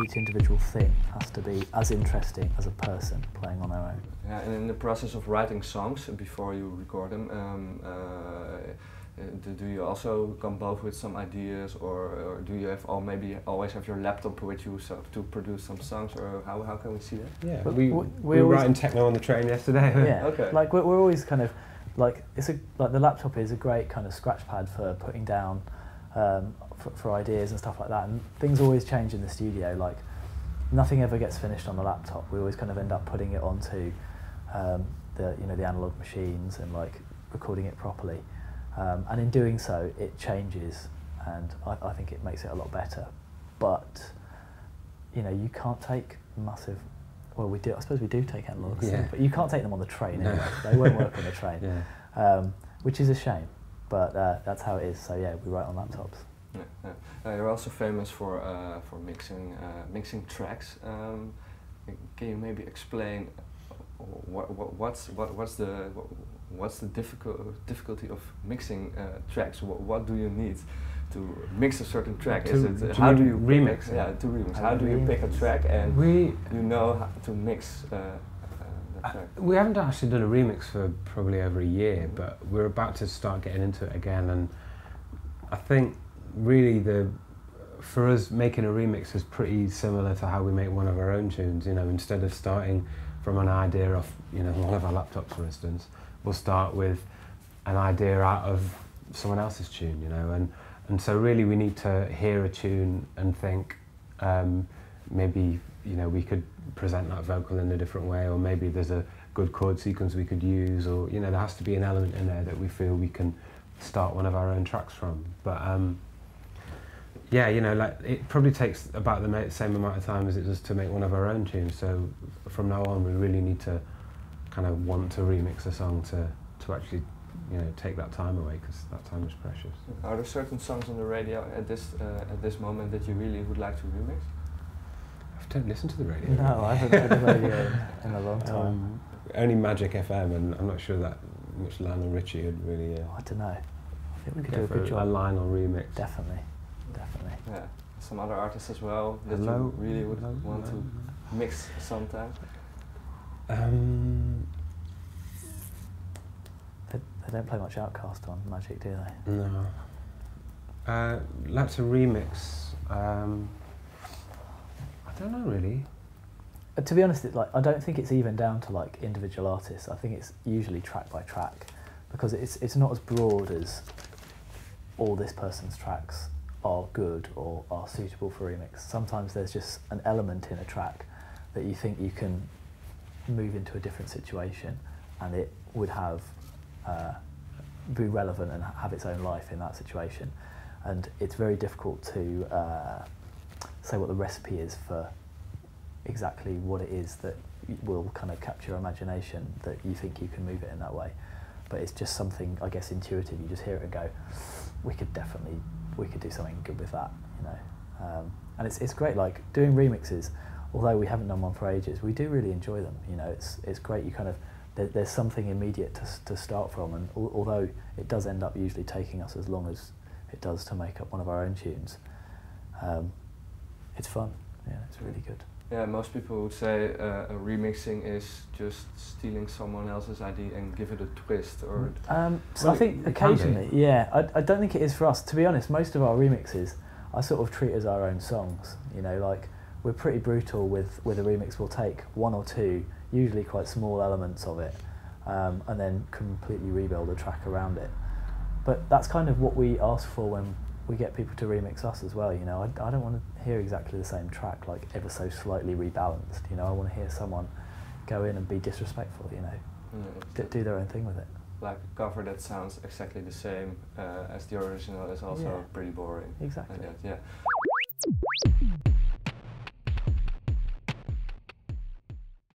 Each individual thing has to be as interesting as a person playing on their own. Yeah, and in the process of writing songs before you record them, do you also come both with some ideas, or do you have maybe always have your laptop with you to produce some songs, or how can we see that? Yeah, we were writing techno on the train yesterday. Yeah, okay. Like we're always kind of like like the laptop is a great kind of scratch pad for putting down for ideas and stuff like that, and things always change in the studio. Like nothing ever gets finished on the laptop. We always kind of end up putting it onto the analog machines and like recording it properly. And in doing so, it changes, and I think it makes it a lot better. But you can't take massive. Well, we do. I suppose we do take analogs, but you can't take them on the train. Anyway. They won't work on the train, which is a shame. But that's how it is. So yeah, we write on laptops. Yeah. You're also famous for mixing tracks. Can you maybe explain what's the difficulty of mixing tracks? What do you need to mix a certain track? How do you remix? To remix. How do you pick a track and you know how to mix the track? We haven't actually done a remix for probably over a year, but we're about to start getting into it again, and I think really for us making a remix is pretty similar to how we make one of our own tunes. Instead of starting from an idea off one of our laptops, for instance, we'll start with an idea out of someone else's tune, and so really we need to hear a tune and think maybe we could present that vocal in a different way, or maybe there's a good chord sequence we could use, or there has to be an element in there that we feel we can start one of our own tracks from. But yeah, like it probably takes about the same amount of time as it does to make one of our own tunes. So from now on, we really need to kind of want to remix a song to actually take that time away, because that time is precious. Are there certain songs on the radio at this moment that you really would like to remix? I don't listen to the radio. No, I haven't heard the radio in a long time. Only Magic FM, and I'm not sure that much Lionel Richie would really. I don't know. I think we could do a good job. A Lionel remix. Definitely. Yeah. Some other artists as well that you really would want to mix sometime. They don't play much Outcast on Magic, do they? No. Like to remix. I don't know really. To be honest, I don't think it's even down to like individual artists. I think it's usually track by track, because it's not as broad as all this person's tracks are good or are suitable for remix. Sometimes there's just an element in a track that you think you can move into a different situation, and it would have be relevant and have its own life in that situation. And it's very difficult to say what the recipe is for exactly what it is that will kind of capture your imagination, that you think you can move it in that way. But it's just something, I guess, intuitive. You just hear it and go, we could do something good with that, and it's great. Like doing remixes, although we haven't done one for ages, we do really enjoy them. It's great. You kind of there's something immediate to start from, and although it does end up usually taking us as long as it does to make up one of our own tunes, it's fun. Yeah, it's really good. Yeah, most people would say a remixing is just stealing someone else's idea and give it a twist, or. So I think occasionally, I don't think it is for us. To be honest, most of our remixes I sort of treat as our own songs. Like we're pretty brutal with a remix. We'll take one or two, usually quite small elements of it, and then completely rebuild a track around it. But that's kind of what we ask for when we get people to remix us as well. I don't want to hear exactly the same track, like ever so slightly rebalanced. I want to hear someone go in and be disrespectful. Do their own thing with it. Like a cover that sounds exactly the same as the original is also pretty boring. Exactly. Yeah.